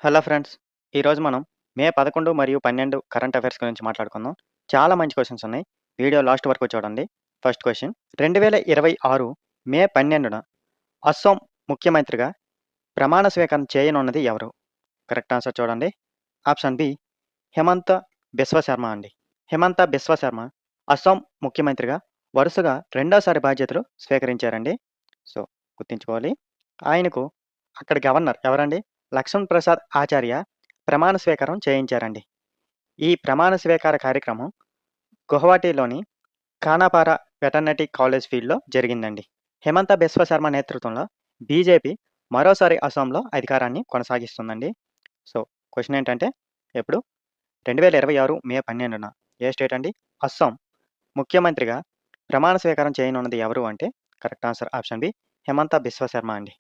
Hello friends. ఈరోజు మనం మే 11 మరియు 12 కరెంట్ అఫైర్స్ గురించి మాట్లాడుకుందాం. చాలా మంచి క్వెషన్స్ ఉన్నాయి. వీడియో లాస్ట్ వరకు చూడండి. ఫస్ట్ క్వెషన్ 2026 మే 12న అస్సాం ముఖ్యమంత్రిగా ప్రమాణ స్వీకారం చేయనున్నది ఎవరు? కరెక్ట్ ఆన్సర్ చూడండి. ఆప్షన్ బి హిమంత బిశ్వ శర్మ అండి. హిమంత బిశ్వ శర్మ అస్సాం ముఖ్యమంత్రిగా వరుసగా రెండోసారి బాధ్యతలు స్వీకరించారండి. సో, గుర్తుంచుకోవాలి. ఆయనకు అక్కడ గవర్నర్ ఎవరండి? లక్ష్మణ్ ప్రసాద్ ఆచార్య ప్రమాణ స్వీకారం చేయించారండి. ఈ ప్రమాణ స్వీకార కార్యక్రమం గువాహటిలోని ఖానాపారా వెటర్నరీ కాలేజ్ ఫీల్డ్‌లో జరిగిందండి. హిమంత బిశ్వ శర్మ నేతృత్వంలో బీజేపీ మరోసారి అస్సాంలో అధికారాన్ని కొనసాగిస్తుందండి. సో, క్వెషన్ ఏంటంటే ఎప్పుడు 2026 మే 12న ఏ స్టేట్ అండి? అస్సాం ముఖ్యమంత్రిగా ప్రమాణ స్వీకారం చేయనున్నది ఎవరు అంటే correct answer option B Himanta Biswa Sharma అండి.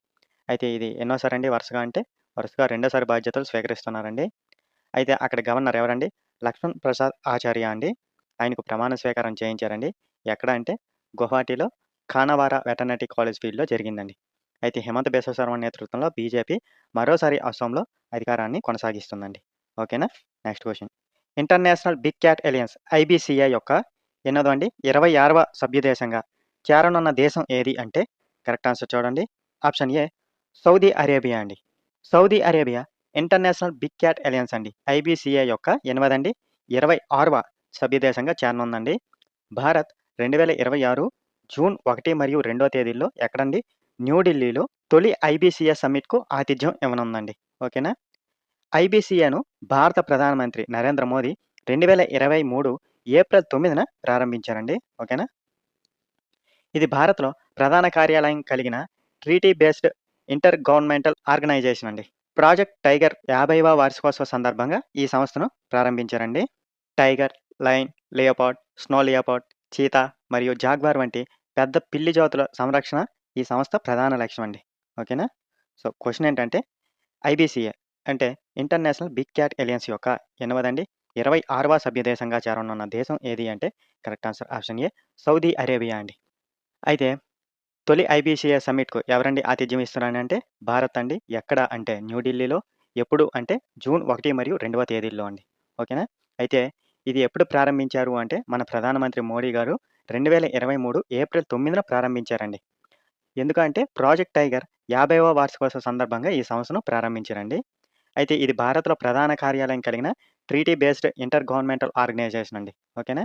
అయితే ఇది ఎన్నోసారి అండి వరుసగా అంటే వరుసగా రెండోసారి బాధ్యతలు స్వీకరిస్తున్నారండి. అయితే అక్కడ గవర్నర్ ఎవరండి? లక్ష్మణ్ ప్రసాద్ ఆచార్య అండి. ఆయనకు ప్రమాణ స్వీకారం చేయించారండి. ఎక్కడ అంటే గువాహటిలో ఖానావారా వెటర్నరీ కాలేజ్ ఫీల్డ్‌లో జరిగిందండి. అయితే హిమంత బిశ్వ శర్మ నేతృత్వంలో బీజేపీ మరోసారి అస్సాంలో అధికారాన్ని కొనసాగిస్తుందండి. ఓకేనా? Next question. International big cat alliance IBCI యొక్క ఎన్నోదో అండి 26వ సభ్యదేశంగా చేరనున్న దేశం ఏది అంటే కరెక్ట్ ఆన్సర్ చూడండి. ఆప్షన్ ఏ సౌదీ అరేబియా అండి. Saudi Arabia international big cat alliance అండి. ఐబీసీఐ యొక్క 26వ సభ్యదేశంగా చేరనుందండి. భారత్ 2026 జూన్ 1 మరియు 2 తేదీల్లో ఎక్కడండి? న్యూఢిల్లీలో తొలి ఐబీసీఏ సమ్మిట్‌కు ఆతిథ్యం ఇవ్వనుందండి. ఓకేనా? ఐబీసీఏను భారత ప్రధానమంత్రి నరేంద్ర మోదీ 2023 ఏప్రిల్ 9న ప్రారంభించారండి. ఓకేనా? ఇది భారత్‌లో ప్రధాన కార్యాలయం కలిగిన treaty based intergovernmental organisation అండి. ప్రాజెక్ట్ టైగర్ 50వ వార్షికోత్సవ సందర్భంగా ఈ సంస్థను ప్రారంభించారండి. Tiger, lion, leopard, snow leopard, cheetah మరియు జాగ్వార్ వంటి పెద్ద పిల్లి జాతుల సంరక్షణ ఈ సంస్థ ప్రధాన లక్ష్యం అండి. ఓకేనా? సో, క్వెషన్ ఏంటంటే ఐబీసీఏ అంటే ఇంటర్నేషనల్ బిగ్ క్యాట్ అలయన్స్ యొక్క ఎన్నవదండి 26వ సభ్యదేశంగా చేరనున్న దేశం ఏది అంటే correct answer option A Saudi Arabia అండి. అయితే తొలి ఐబీసీఏ సమ్మిట్‌కు ఎవరండి ఆతిథ్యం ఇస్తున్నారంటే భారత్ అండి. ఎక్కడ అంటే న్యూఢిల్లీలో. ఎప్పుడు అంటే జూన్ 1 మరియు 2వ తేదీల్లో అండి. ఓకేనా? అయితే ఇది ఎప్పుడు ప్రారంభించారు అంటే మన ప్రధానమంత్రి మోడీ గారు 2023 ఏప్రిల్ 9న ప్రారంభించారండి. ఎందుకంటే ప్రాజెక్ట్ టైగర్ 50వ వార్షికోత్సవ సందర్భంగా ఈ సంస్థను ప్రారంభించారండి. అయితే ఇది భారత్‌లో ప్రధాన కార్యాలయం కలిగిన treaty based intergovernmental organisation అండి. ఓకేనా?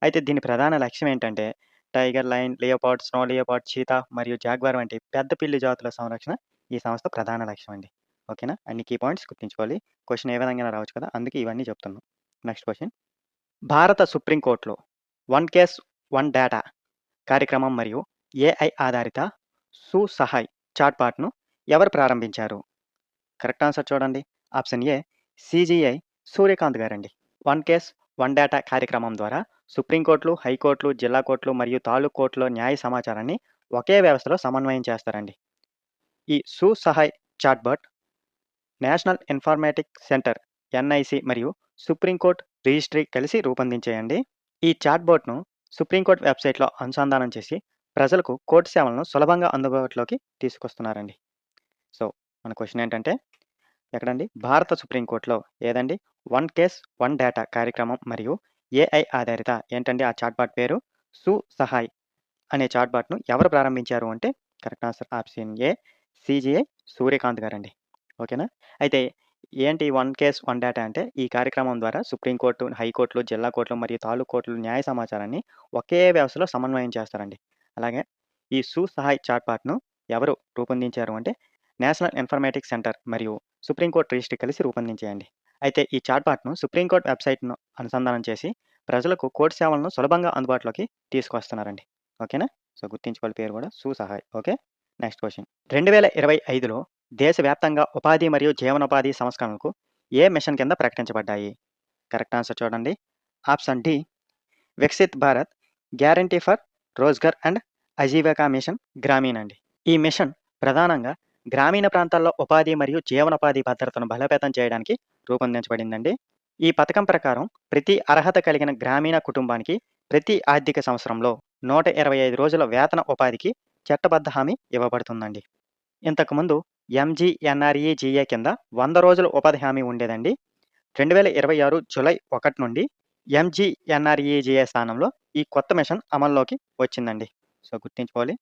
అయితే దీని ప్రధాన లక్ష్యం ఏంటంటే tiger, lion, leopard, snow leopard, cheetah మరియు జాగ్వార్ వంటి పెద్ద పిల్లి జాతుల సంరక్షణ ఈ సంస్థ ప్రధాన లక్ష్యం అండి. ఓకేనా? అన్ని కీ పాయింట్స్ గుర్తుంచుకోవాలి. క్వెషన్ ఏ విధంగానైనా రావచ్చు కదా! అందుకే ఇవన్నీ చెప్తున్నాను. Next question. భారత సుప్రీం కోర్టులో వన్ కేస్ వన్ డేటా కార్యక్రమం మరియు ఏఐ ఆధారిత సుసహాయ్ చాట్‌బాట్‌ను ఎవరు ప్రారంభించారు? కరెక్ట్ ఆన్సర్ చూడండి. ఆప్షన్ ఏ సీజీఐ సూర్యకాంత్ గారండి. వన్ కేస్ వన్ డేటా కార్యక్రమం ద్వారా సుప్రీంకోర్టులు, హైకోర్టులు, జిల్లా కోర్టులు మరియు తాలూకు కోర్టులో న్యాయ సమాచారాన్ని ఒకే వ్యవస్థలో సమన్వయం చేస్తారండి. ఈ Susahay chatbot national informatics centre NIC మరియు సుప్రీంకోర్టు రిజిస్ట్రీ కలిసి రూపొందించాయండి. ఈ చాట్‌బాట్‌ను సుప్రీంకోర్టు వెబ్‌సైట్‌లో అనుసంధానం చేసి ప్రజలకు కోర్టు సేవలను సులభంగా అందుబాటులోకి తీసుకొస్తున్నారండి. సో, మన క్వెషన్ ఏంటంటే ఎక్కడండి? భారత సుప్రీంకోర్టులో ఏదండి? వన్ కేస్ వన్ డేటా కార్యక్రమం మరియు ఏఐ ఆధారిత ఏంటండి ఆ చాట్‌బాట్ పేరు? సుసహాయ్ అనే చాట్‌బాట్‌ను ఎవరు ప్రారంభించారు అంటే correct answer option A CJI Surya Kant గారండి. ఓకేనా? అయితే ఏంటి వన్ కేస్ వన్ డేటా అంటే ఈ కార్యక్రమం ద్వారా సుప్రీంకోర్టు, హైకోర్టులు, జిల్లా కోర్టులు మరియు తాలూకు కోర్టులు న్యాయ సమాచారాన్ని ఒకే వ్యవస్థలో సమన్వయం చేస్తారండి. అలాగే ఈ సుసహాయ్ చాట్‌బాట్‌ను ఎవరు రూపొందించారు అంటే నేషనల్ ఇన్ఫర్మేటిక్స్ సెంటర్ మరియు సుప్రీంకోర్టు రిజిస్ట్రీ కలిసి రూపొందించాయండి. అయితే ఈ చాట్‌బాట్‌ను సుప్రీంకోర్టు వెబ్‌సైట్‌ను అనుసంధానం చేసి ప్రజలకు కోర్టు సేవలను సులభంగా అందుబాటులోకి తీసుకొస్తున్నారండి. ఓకేనా? సో, గుర్తుంచుకోవాలి పేరు కూడా సుసహాయ్. ఓకే. Next question. 2025లో దేశవ్యాప్తంగా ఉపాధి మరియు జీవనోపాధి సంస్కరణలకు ఏ మిషన్ కింద ప్రకటించబడ్డాయి? కరెక్ట్ ఆన్సర్ చూడండి. Option D Viksit Bharat guarantee for Rozgar and Ajeevika mission Gramin అండి. ఈ మిషన్ ప్రధానంగా గ్రామీణ ప్రాంతాల్లో ఉపాధి మరియు జీవనోపాధి భద్రతను బలోపేతం చేయడానికి రూపొందించబడిందండి. ఈ పథకం ప్రకారం ప్రతి అర్హత కలిగిన గ్రామీణ కుటుంబానికి ప్రతి ఆర్థిక సంవత్సరంలో 125 రోజుల వేతన ఉపాధికి చట్టబద్ధ హామీ ఇవ్వబడుతుందండి. ఇంతకుముందు ఎంజీఎన్ఆర్ఈజీఏ కింద 100 రోజుల ఉపాధి హామీ ఉండేదండి. 2026 జూలై 1 నుండి ఎంజీఎన్ఆర్ఈజీఏ స్థానంలో ఈ కొత్త మిషన్ అమల్లోకి వచ్చిందండి. సో, గుర్తుంచుకోవాలి.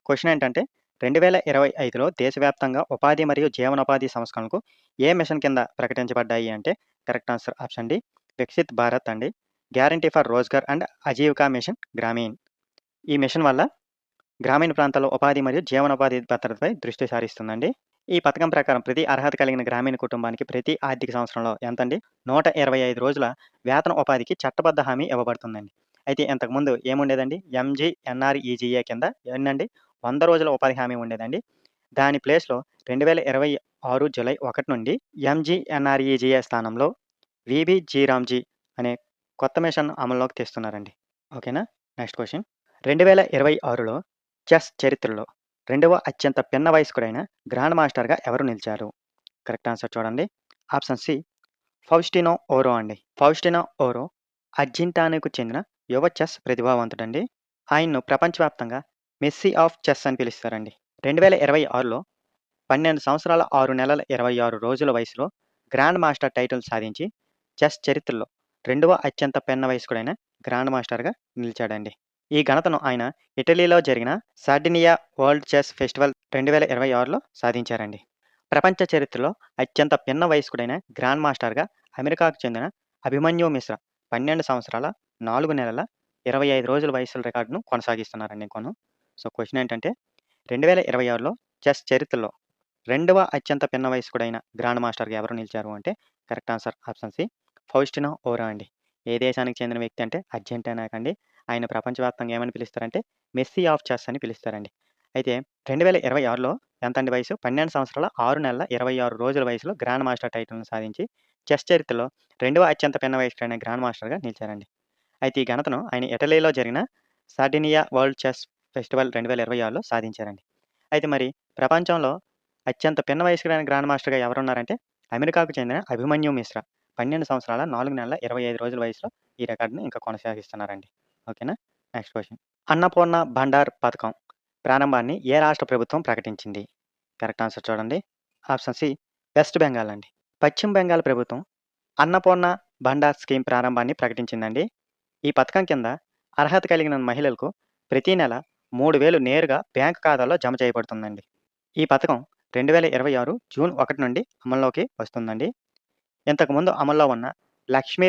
క్వెషన్ ఏంటంటే 2025లో దేశవ్యాప్తంగా ఉపాధి మరియు జీవనోపాధి సంస్కరణలకు ఏ మిషన్ కింద ప్రకటించబడ్డాయి అంటే correct answer option D Viksit Bharat అండి. Guarantee for Rozgar and Ajeevika mission Gramin. ఈ మిషన్ వల్ల గ్రామీణ ప్రాంతాల్లో ఉపాధి మరియు జీవనోపాధి భద్రతపై దృష్టి సారిస్తుందండి. ఈ పథకం ప్రకారం ప్రతి అర్హత కలిగిన గ్రామీణ కుటుంబానికి ప్రతి ఆర్థిక సంవత్సరంలో ఎంతండి 125 రోజుల వేతన ఉపాధికి చట్టబద్ధ హామీ ఇవ్వబడుతుందండి. అయితే ఇంతకుముందు ఏముండేదండి ఎంజీఎన్ఆర్ఈజీఏ కింద ఎన్నండి 100 రోజుల ఉపాధి హామీ ఉండేదండి. దాని ప్లేస్లో 2026 జూలై 1 నుండి ఎంజీఎన్ఆర్ఈజీఏ స్థానంలో వీబీజీరామ్జీ అనే కొత్త మిషన్ అమల్లోకి తెస్తున్నారండి. ఓకేనా. నెక్స్ట్ క్వశ్చన్ 2026లో చెస్ చరిత్రలో రెండవ అత్యంత పిన్న వయస్కుడైన గ్రాండ్ మాస్టర్గా ఎవరు నిలిచారు? కరెక్ట్ ఆన్సర్ చూడండి. ఆప్షన్ సి ఫౌస్టినో ఓరో అండి. ఫౌస్టినో ఓరో అర్జెంటీనాకు చెందిన యువ చెస్ ప్రతిభావంతుడండి. ఆయన్ను ప్రపంచవ్యాప్తంగా మెస్సీ ఆఫ్ చెస్ అని పిలుస్తారండి. 2026లో 12 సంవత్సరాల 6 నెలల 26 రోజుల వయసులో గ్రాండ్ మాస్టర్ టైటిల్ సాధించి చెస్ చరిత్రలో రెండవ అత్యంత పిన్న వయస్కుడైన గ్రాండ్ మాస్టర్గా నిలిచాడండి. ఈ ఘనతను ఆయన ఇటలీలో జరిగిన సార్డినియా వరల్డ్ చెస్ ఫెస్టివల్ 2026లో సాధించారండి. ప్రపంచ చరిత్రలో అత్యంత పిన్న వయస్కుడైన గ్రాండ్ మాస్టర్గా అమెరికాకు చెందిన అభిమన్యు మిశ్రా 12 సంవత్సరాల 4 నెలల 25 రోజుల వయసుల రికార్డును కొనసాగిస్తున్నారండి. సో, క్వశ్చన్ ఏంటంటే 2026లో చెస్ చరిత్రలో రెండవ అత్యంత పిన్న వయస్కుడైన గ్రాండ్ మాస్టర్గా ఎవరు నిలిచారు అంటే కరెక్ట్ ఆన్సర్ ఆప్షన్ సి ఫౌస్టినో ఓరో అండి. ఏ దేశానికి చెందిన వ్యక్తి అంటే అర్జెంటీనాకండి. ఆయన ప్రపంచవ్యాప్తంగా ఏమని పిలుస్తారంటే మెస్సీ ఆఫ్ చెస్ అని పిలుస్తారండి. అయితే 2026లో ఎంతండి వయసు 12 సంవత్సరాల 6 నెలల 26 రోజుల వయసులో గ్రాండ్ మాస్టర్ టైటిల్ను సాధించి చెస్ చరిత్రలో రెండవ అత్యంత పిన్న వయస్కుడైన గ్రాండ్ మాస్టర్గా నిలిచారండి. అయితే ఈ ఘనతను ఆయన ఇటలీలో జరిగిన సార్డినియా వరల్డ్ చెస్ ఫెస్టివల్ 2026లో సాధించారండి. అయితే మరి ప్రపంచంలో అత్యంత పిన్న వయస్కుడైన గ్రాండ్ మాస్టర్గా ఎవరున్నారంటే అమెరికాకు చెందిన అభిమన్యు మిశ్రా 12 సంవత్సరాల 4 నెలల 25 రోజుల వయసులో ఈ రికార్డుని ఇంకా కొనసాగిస్తున్నారండి. ఓకేనా. నెక్స్ట్ క్వశ్చన్ అన్నపూర్ణ భండార్ పథకం ప్రారంభాన్ని ఏ రాష్ట్ర ప్రభుత్వం ప్రకటించింది? కరెక్ట్ ఆన్సర్ చూడండి. ఆప్షన్ సి వెస్ట్ బెంగాల్ అండి. పశ్చిమ బెంగాల్ ప్రభుత్వం అన్నపూర్ణ భండార్ స్కీమ్ ప్రారంభాన్ని ప్రకటించిందండి. ఈ పథకం కింద అర్హత కలిగిన మహిళలకు ప్రతి నెల 3,000 నేరుగా బ్యాంకు ఖాతాలో జమ చేయబడుతుందండి. ఈ పథకం 2026 జూన్ 1 నుండి అమల్లోకి వస్తుందండి. ఇంతకుముందు అమల్లో ఉన్న లక్ష్మీ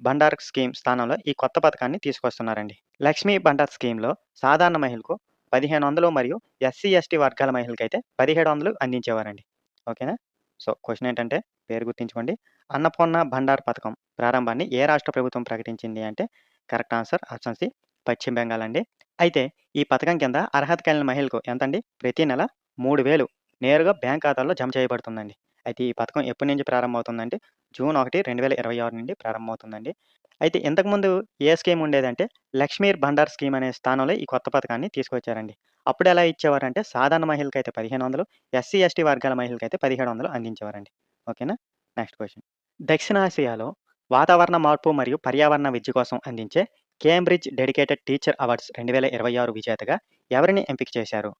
భండార్ స్కీమ్ స్థానంలో ఈ కొత్త పథకాన్ని తీసుకొస్తున్నారండి. లక్ష్మీ భండార్ స్కీమ్లో సాధారణ మహిళకు 1,500 మరియు ఎస్సీ ఎస్టీ వర్గాల మహిళలకైతే 1,700 అందించేవారండి. ఓకేనా. సో, క్వశ్చన్ ఏంటంటే పేరు గుర్తుంచుకోండి. అన్నపూర్ణ భండార్ పథకం ప్రారంభాన్ని ఏ రాష్ట్ర ప్రభుత్వం ప్రకటించింది అంటే కరెక్ట్ ఆన్సర్ ఆప్షన్ సి పశ్చిమ బెంగాల్ అండి. అయితే ఈ పథకం కింద అర్హత కలిగిన మహిళలకు ఎంతండి ప్రతి నెల 3,000 నేరుగా బ్యాంక్ ఖాతాల్లో జమ చేయబడుతుందండి. అయితే ఈ పథకం ఎప్పటి నుంచి ప్రారంభమవుతుందంటే జూన్ 1, 2026 నుండి ప్రారంభమవుతుందండి. అయితే ఇంతకుముందు ఏ స్కీమ్ ఉండేదంటే లక్ష్మీ భండార్ స్కీమ్ అనే స్థానంలో ఈ కొత్త పథకాన్ని తీసుకొచ్చారండి. అప్పుడు ఎలా ఇచ్చేవారంటే సాధారణ మహిళలకైతే 1,500 ఎస్సీ ఎస్టీ వర్గాల మహిళలకైతే 1,700 అందించేవారండి. ఓకేనా. నెక్స్ట్ క్వశ్చన్ దక్షిణాసియాలో వాతావరణ మార్పు మరియు పర్యావరణ విద్య కోసం అందించే కేంబ్రిడ్జ్ డెడికేటెడ్ టీచర్ అవార్డ్స్ 2026 విజేతగా ఎవరిని ఎంపిక చేశారు?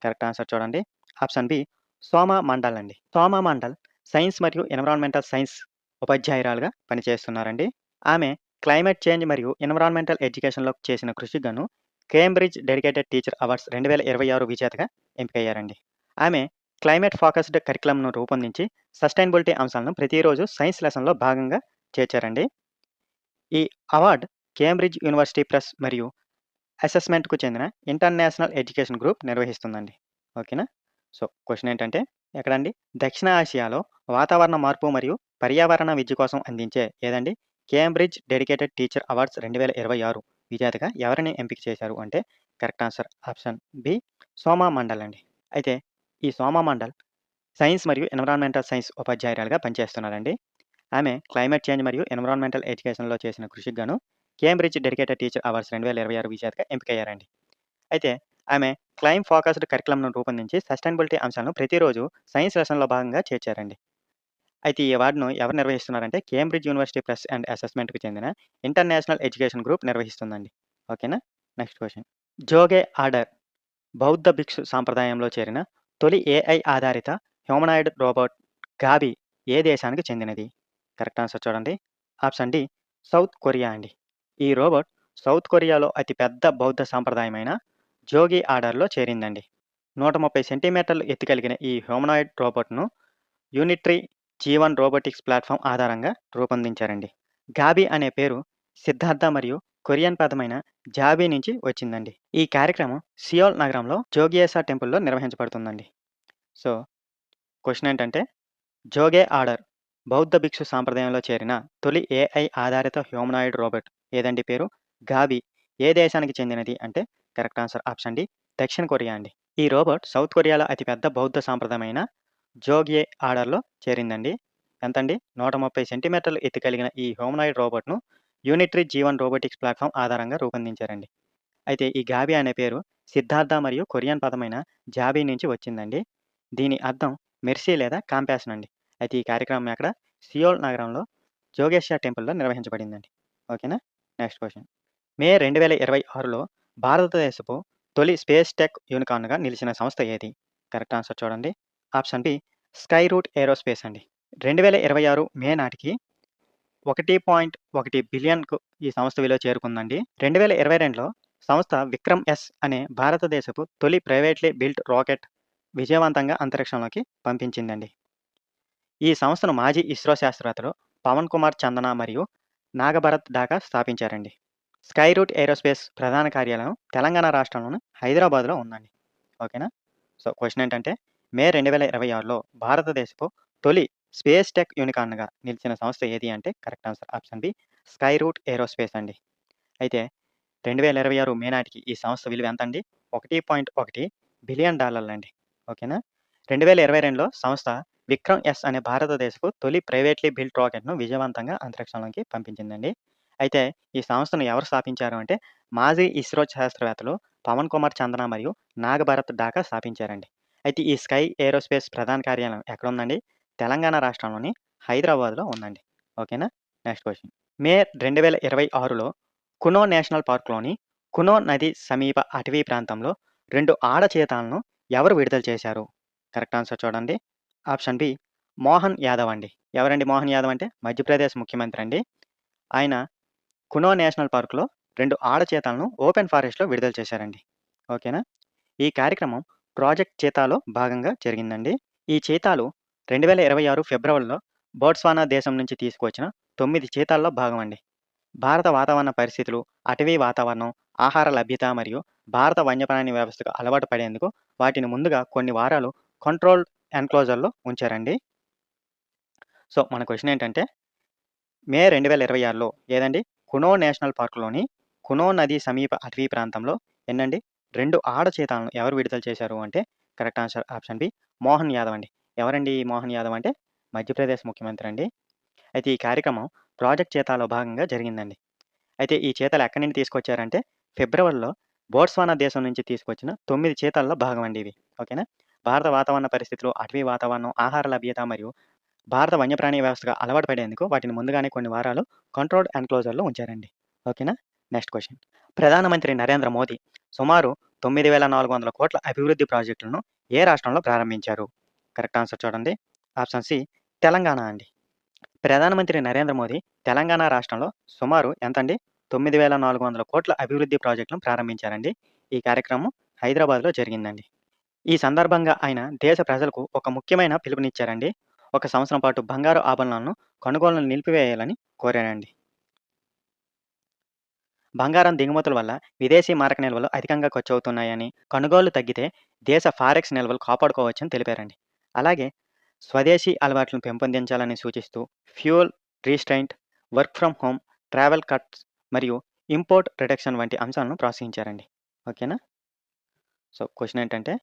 కరెక్ట్ ఆన్సర్ చూడండి. ఆప్షన్ బి సోమా మండల్ అండి. సోమా మండల్ సైన్స్ మరియు ఎన్విరాన్మెంటల్ సైన్స్ ఉపాధ్యాయురాలుగా పనిచేస్తున్నారండి. ఆమె క్లైమేట్ చేంజ్ మరియు ఎన్విరాన్మెంటల్ ఎడ్యుకేషన్లో చేసిన కృషికి గాను కేంబ్రిడ్జ్ డెడికేటెడ్ టీచర్ అవార్డ్స్ 2026 విజేతగా ఎంపికయ్యారండి. ఆమె క్లైమేట్ ఫోకస్డ్ కరికులంను రూపొందించి సస్టైనబిలిటీ అంశాలను ప్రతిరోజు సైన్స్ లెసన్లో భాగంగా చేర్చారండి. ఈ అవార్డు కేంబ్రిడ్జ్ యూనివర్సిటీ ప్రెస్ మరియు అసెస్మెంట్కు చెందిన ఇంటర్నేషనల్ ఎడ్యుకేషన్ గ్రూప్ నిర్వహిస్తుందండి. ఓకేనా. సో, క్వశ్చన్ ఏంటంటే ఎక్కడండి దక్షిణ ఆసియాలో వాతావరణ మార్పు మరియు పర్యావరణ విద్య కోసం అందించే ఏదండి కేంబ్రిడ్జ్ డెడికేటెడ్ టీచర్ అవార్డ్స్ 2026 విజేతగా ఎవరిని ఎంపిక చేశారు అంటే correct answer option B Soma Mandal అండి. అయితే ఈ సోమా మండల్ సైన్స్ మరియు ఎన్విరాన్మెంటల్ సైన్స్ ఉపాధ్యాయురాలుగా పనిచేస్తున్నారండి. ఆమె క్లైమేట్ చేంజ్ మరియు ఎన్విరాన్మెంటల్ ఎడ్యుకేషన్లో చేసిన కృషికి గాను కేంబ్రిడ్జ్ డెడికేటెడ్ టీచర్ అవార్డ్స్ 2026 విజేతగా ఎంపికయ్యారండి. అయితే ఆమె క్లైమ్ ఫోకస్డ్ కరికులంను రూపొందించి సస్టైనబిలిటీ అంశాలను ప్రతిరోజు సైన్స్ లెసన్లో భాగంగా చేర్చారండి. అయితే ఈ అవార్డును ఎవరు నిర్వహిస్తున్నారంటే కేంబ్రిడ్జ్ యూనివర్సిటీ ప్రెస్ అండ్ అసెస్మెంట్కు చెందిన ఇంటర్నేషనల్ ఎడ్యుకేషన్ గ్రూప్ నిర్వహిస్తుందండి. ఓకేనా. నెక్స్ట్ క్వశ్చన్ జోగే ఆర్డర్ బౌద్ధ భిక్షు సాంప్రదాయంలో చేరిన తొలి ఏఐ ఆధారిత హ్యూమనాయిడ్ రోబోట్ గాబీ ఏ దేశానికి చెందినది? కరెక్ట్ ఆన్సర్ చూడండి. ఆప్షన్ డి సౌత్ కొరియా అండి. ఈ రోబోట్ సౌత్ కొరియాలో అతిపెద్ద బౌద్ధ సాంప్రదాయమైన జోగి ఆర్డర్‌లో చేరిందండి. 130 సెంటీమీటర్లు ఎత్తు కలిగిన ఈ humanoid రోబోట్‌ను Unitree G1 robotics platform ఆధారంగా రూపొందించారండి. గాబీ అనే పేరు సిద్ధార్థ మరియు కొరియన్ పదమైన జాబీ నుంచి వచ్చిందండి. ఈ కార్యక్రమం సియోల్ నగరంలో జోగియేసా టెంపుల్‌లో నిర్వహించబడుతుందండి. సో, క్వెషన్ ఏంటంటే జోగే ఆర్డర్ బౌద్ధ భిక్షు సాంప్రదాయంలో చేరిన తొలి ఏఐ ఆధారిత హ్యూమనాయిడ్ రోబోట్ ఏదండి పేరు? గాబీ ఏ దేశానికి చెందినది అంటే కరెక్ట్ ఆన్సర్ ఆప్షన్ డి దక్షిణ కొరియా అండి. ఈ రోబోట్ సౌత్ కొరియాలో అతిపెద్ద బౌద్ధ సాంప్రదాయమైన జోగ్యే ఆర్డర్‌లో చేరిందండి. ఎంతండి? 130 సెంటీమీటర్ల ఎత్తు కలిగిన ఈ humanoid రోబోట్‌ను Unitree G1 robotics platform ఆధారంగా రూపొందించారండి. అయితే ఈ గాబీ అనే పేరు సిద్ధార్థ మరియు కొరియన్ పదమైన జాబీ నుంచి వచ్చిందండి. దీని అర్థం మెర్సీ లేదా కాంపాషన్ అండి. అయితే ఈ కార్యక్రమం ఎక్కడ? సియోల్ నగరంలో జోగేశ్వర్ టెంపుల్‌లో నిర్వహించబడిందండి. ఓకేనా? Next question. మే 2026లో భారతదేశపు తొలి స్పేస్ టెక్ యూనికార్న్‌గా నిలిచిన సంస్థ ఏది? కరెక్ట్ ఆన్సర్ చూడండి. Option B Skyroot Aerospace అండి. 2026 మే నాటికి 1.1 బిలియన్‌కు ఈ సంస్థ విలువ చేరుకుందండి. 2022లో సంస్థ విక్రమ్ ఎస్ అనే భారతదేశపు తొలి ప్రైవేట్‌లీ బిల్ట్ రాకెట్ విజయవంతంగా అంతరిక్షంలోకి పంపించిందండి. ఈ సంస్థను మాజీ ఇస్రో శాస్త్రవేత్తలు పవన్ కుమార్ చందన మరియు Nagabharat Dhaka స్థాపించారండి. Sky route aerospace ప్రధాన కార్యాలయం తెలంగాణ రాష్ట్రంలోని హైదరాబాద్‌లో ఉందండి. ఓకేనా? సో, క్వెషన్ ఏంటంటే మే 2026లో భారతదేశపు తొలి స్పేస్ టెక్ యూనికార్న్‌గా నిలిచిన సంస్థ ఏది అంటే correct answer option B Skyroot Aerospace అండి. అయితే 2026 మే నాటికి ఈ సంస్థ విలువ ఎంతండి? $1.1 బిలియన్ అండి. ఓకేనా? 2022లో సంస్థ విక్రమ్ ఎస్ అనే భారతదేశపు తొలి ప్రైవేట్‌లీ బిల్ట్ రాకెట్‌ను విజయవంతంగా అంతరిక్షంలోకి పంపించిందండి. అయితే ఈ సంస్థను ఎవరు స్థాపించారు అంటే మాజీ ఇస్రో శాస్త్రవేత్తలు పవన్ కుమార్ చందన మరియు నాగభరత్ ఢాకా స్థాపించారండి. అయితే ఈ స్కై ఏరోస్పేస్ ప్రధాన కార్యాలయం ఎక్కడుందండి? తెలంగాణ రాష్ట్రంలోని హైదరాబాద్‌లో ఉందండి. ఓకేనా? Next question. మే 2026లో కునో నేషనల్ పార్క్‌లోని కునో నది సమీప అటవీ ప్రాంతంలో 2 ఆడ చీతాలను ఎవరు విడుదల చేశారు? కరెక్ట్ ఆన్సర్ చూడండి. ఆప్షన్ బి మోహన్ యాదవ్ అండి. ఎవరండి మోహన్ యాదవ్ అంటే? మధ్యప్రదేశ్ ముఖ్యమంత్రి అండి. ఆయన కునో నేషనల్ పార్క్‌లో 2 ఆడ చీతాలను ఓపెన్ ఫారెస్ట్‌లో విడుదల చేశారండి. ఓకేనా? ఈ కార్యక్రమం ప్రాజెక్ట్ చీతాలో భాగంగా జరిగిందండి. ఈ చీతాలు 2026 ఫిబ్రవరిలో బోట్స్వానా దేశం నుంచి తీసుకువచ్చిన 9 చీతాల్లో భాగమండి. భారత వాతావరణ పరిస్థితులు, అటవీ వాతావరణం, ఆహార లభ్యత మరియు భారత వన్యప్రాణి వ్యవస్థకు అలవాటు పడేందుకు వాటిని ముందుగా కొన్ని వారాలు కంట్రోల్డ్ ఎన్‌క్లోజర్‌లో ఉంచారండి. సో, మన క్వెషన్ ఏంటంటే మే 2026లో ఏదండి? కునో నేషనల్ పార్క్‌లోని కునో నది సమీప అటవీ ప్రాంతంలో ఎన్నండి 2 ఆడ చీతాలను ఎవరు విడుదల చేశారు అంటే correct answer option B Mohan Yadav అండి. ఎవరండి ఈ మోహన్ యాదవ్ అంటే? మధ్యప్రదేశ్ ముఖ్యమంత్రి అండి. అయితే ఈ కార్యక్రమం ప్రాజెక్ట్ చీతాలో భాగంగా జరిగిందండి. అయితే ఈ చీతాలు ఎక్కడి నుండి తీసుకొచ్చారంటే ఫిబ్రవరిలో బోట్స్వానా దేశం నుంచి తీసుకొచ్చిన 9 చీతాల్లో భాగమండి ఇవి. ఓకేనా? భారత వాతావరణ పరిస్థితులు, అటవీ వాతావరణం, ఆహార లభ్యత మరియు భారత వన్యప్రాణి వ్యవస్థగా అలవాటు పడేందుకు వాటిని ముందుగానే కొన్ని వారాలు కంట్రోల్డ్ ఎన్‌క్లోజర్‌లో ఉంచారండి. ఓకేనా? Next question. ప్రధానమంత్రి నరేంద్ర మోదీ సుమారు 9,400 కోట్ల అభివృద్ధి ప్రాజెక్టులను ఏ రాష్ట్రంలో ప్రారంభించారు? కరెక్ట్ ఆన్సర్ చూడండి. ఆప్షన్ సి తెలంగాణ అండి. ప్రధానమంత్రి నరేంద్ర మోదీ తెలంగాణ రాష్ట్రంలో సుమారు ఎంతండి? 9,400 కోట్ల అభివృద్ధి ప్రాజెక్టులను ప్రారంభించారండి. ఈ కార్యక్రమం హైదరాబాద్‌లో జరిగిందండి. ఈ సందర్భంగా ఆయన దేశ ప్రజలకు ఒక ముఖ్యమైన పిలుపునిచ్చారండి. ఒక సంవత్సరం పాటు బంగారు ఆభరణాలను కొనుగోలును నిలిపివేయాలని కోరారండి. బంగారం దిగుమతుల వల్ల విదేశీ మారక నిల్వలు అధికంగా ఖర్చవుతున్నాయని, కొనుగోళ్లు తగ్గితే దేశ ఫారెక్స్ నిల్వలు కాపాడుకోవచ్చని తెలిపారండి. అలాగే స్వదేశీ అలవాట్లను పెంపొందించాలని సూచిస్తూ fuel restraint, work from home, travel cuts మరియు ఇంపోర్ట్ రిడక్షన్ వంటి అంశాలను ప్రోత్సహించారండి. ఓకేనా? సో, క్వెషన్ ఏంటంటే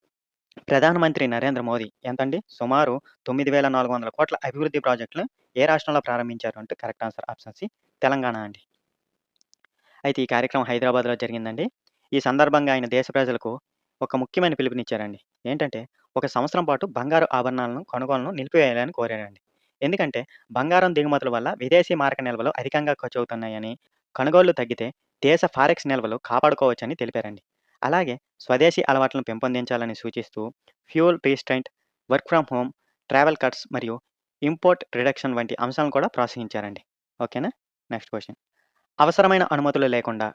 ప్రధానమంత్రి నరేంద్ర మోదీ ఎంతండి? సుమారు 9,400 కోట్ల అభివృద్ధి ప్రాజెక్టులు ఏ రాష్ట్రంలో ప్రారంభించారు అంటే correct answer option C Telangana అండి. అయితే ఈ కార్యక్రమం హైదరాబాద్‌లో జరిగిందండి. ఈ సందర్భంగా ఆయన దేశ ప్రజలకు ఒక ముఖ్యమైన పిలుపునిచ్చారండి. ఏంటంటే ఒక సంవత్సరం పాటు బంగారు ఆభరణాలను కొనుగోలును నిలిపివేయాలని కోరారండి. ఎందుకంటే బంగారం దిగుమతుల వల్ల విదేశీ మారక నిల్వలు అధికంగా ఖర్చవుతున్నాయని, కొనుగోళ్లు తగ్గితే దేశ ఫారెక్స్ నిల్వలు కాపాడుకోవచ్చని తెలిపారండి. అలాగే స్వదేశీ అలవాట్లను పెంపొందించాలని సూచిస్తూ fuel restraint, work from home, travel cuts మరియు ఇంపోర్ట్ రిడక్షన్ వంటి అంశాలను కూడా ప్రోత్సహించారండి. ఓకేనా? Next question. అవసరమైన అనుమతులు లేకుండా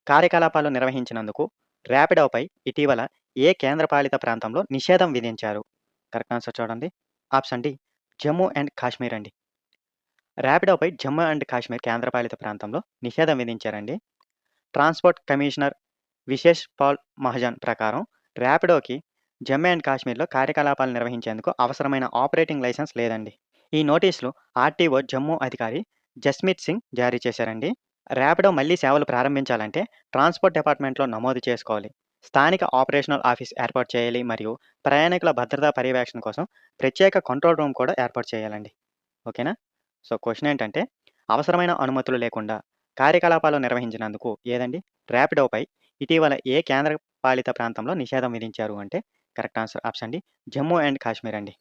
కార్యకలాపాలు నిర్వహించినందుకు ర్యాపిడోపై ఇటీవల ఏ కేంద్రపాలిత ప్రాంతంలో నిషేధం విధించారు? కరెక్ట్ ఆన్సర్ చూడండి. Option D Jammu and Kashmir అండి. ర్యాపిడోపై జమ్మూ అండ్ కాశ్మీర్ కేంద్రపాలిత ప్రాంతంలో నిషేధం విధించారండి. ట్రాన్స్పోర్ట్ కమిషనర్ విశేష్ పాల్ మహాజన్ ప్రకారం ర్యాపిడోకి జమ్మూ అండ్ కాశ్మీర్లో కార్యకలాపాలు నిర్వహించేందుకు అవసరమైన ఆపరేటింగ్ లైసెన్స్ లేదండి. ఈ నోటీసులు ఆర్టీఓ జమ్మూ అధికారి జస్మీత్ సింగ్ జారీ చేశారండి. ర్యాపిడో మళ్లీ సేవలు ప్రారంభించాలంటే ట్రాన్స్పోర్ట్ డిపార్ట్మెంట్లో నమోదు చేసుకోవాలి. స్థానిక ఆపరేషనల్ ఆఫీస్ ఏర్పాటు చేయాలి మరియు ప్రయాణికుల భద్రతా పర్యవేక్షణ కోసం ప్రత్యేక కంట్రోల్ రూమ్ కూడా ఏర్పాటు చేయాలండి. ఓకేనా? సో క్వశ్చన్ ఏంటంటే అవసరమైన అనుమతులు లేకుండా కార్యకలాపాలు నిర్వహించినందుకు ఏదండి ర్యాపిడోపై ఇటీవల ఏ కేంద్ర పాలిత ప్రాంతంలో నిషేధం విధించారు అంటే correct answer option D Jammu and Kashmir అండి.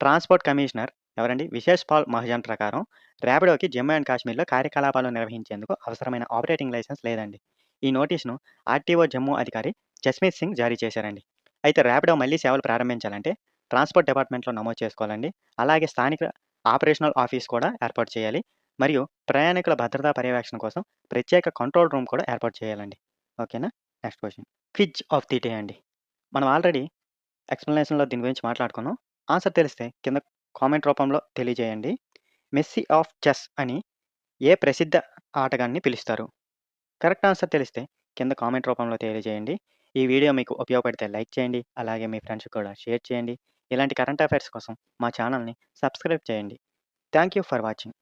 ట్రాన్స్పోర్ట్ కమిషనర్ ఎవరండి విశేష్ పాల్ మహాజన్ ప్రకారం ర్యాపిడోకి జమ్మూ అండ్ కాశ్మీర్లో కార్యకలాపాలు నిర్వహించేందుకు అవసరమైన ఆపరేటింగ్ లైసెన్స్ లేదండి. ఈ నోటీసును ఆర్టీఓ జమ్మూ అధికారి జస్మీత్ సింగ్ జారీ చేశారండి. అయితే ర్యాపిడో మళ్లీ సేవలు ప్రారంభించాలంటే ట్రాన్స్పోర్ట్ డిపార్ట్మెంట్లో నమోదు చేసుకోవాలండి. అలాగే స్థానిక ఆపరేషనల్ ఆఫీస్ కూడా ఏర్పాటు చేయాలి మరియు ప్రయాణికుల భద్రతా పర్యవేక్షణ కోసం ప్రత్యేక కంట్రోల్ రూమ్ కూడా ఏర్పాటు చేయాలండి. ఓకేనా? Next question. Quiz of the day అండి. మనం ఆల్రెడీ ఎక్స్‌ప్లనేషన్‌లో దీని గురించి మాట్లాడుకున్నాం. ఆన్సర్ తెలిస్తే కింద కామెంట్ రూపంలో తెలియజేయండి. మెస్సీ ఆఫ్ చెస్ అని ఏ ప్రసిద్ధ ఆటగాన్ని పిలుస్తారు? కరెక్ట్ ఆన్సర్ తెలిస్తే కింద కామెంట్ రూపంలో తెలియజేయండి. ఈ వీడియో మీకు ఉపయోగపడితే లైక్ చేయండి. అలాగే మీ ఫ్రెండ్స్‌కి కూడా షేర్ చేయండి. ఇలాంటి కరెంట్ అఫైర్స్ కోసం మా ఛానల్‌ని సబ్స్క్రైబ్ చేయండి. Thank you for watching.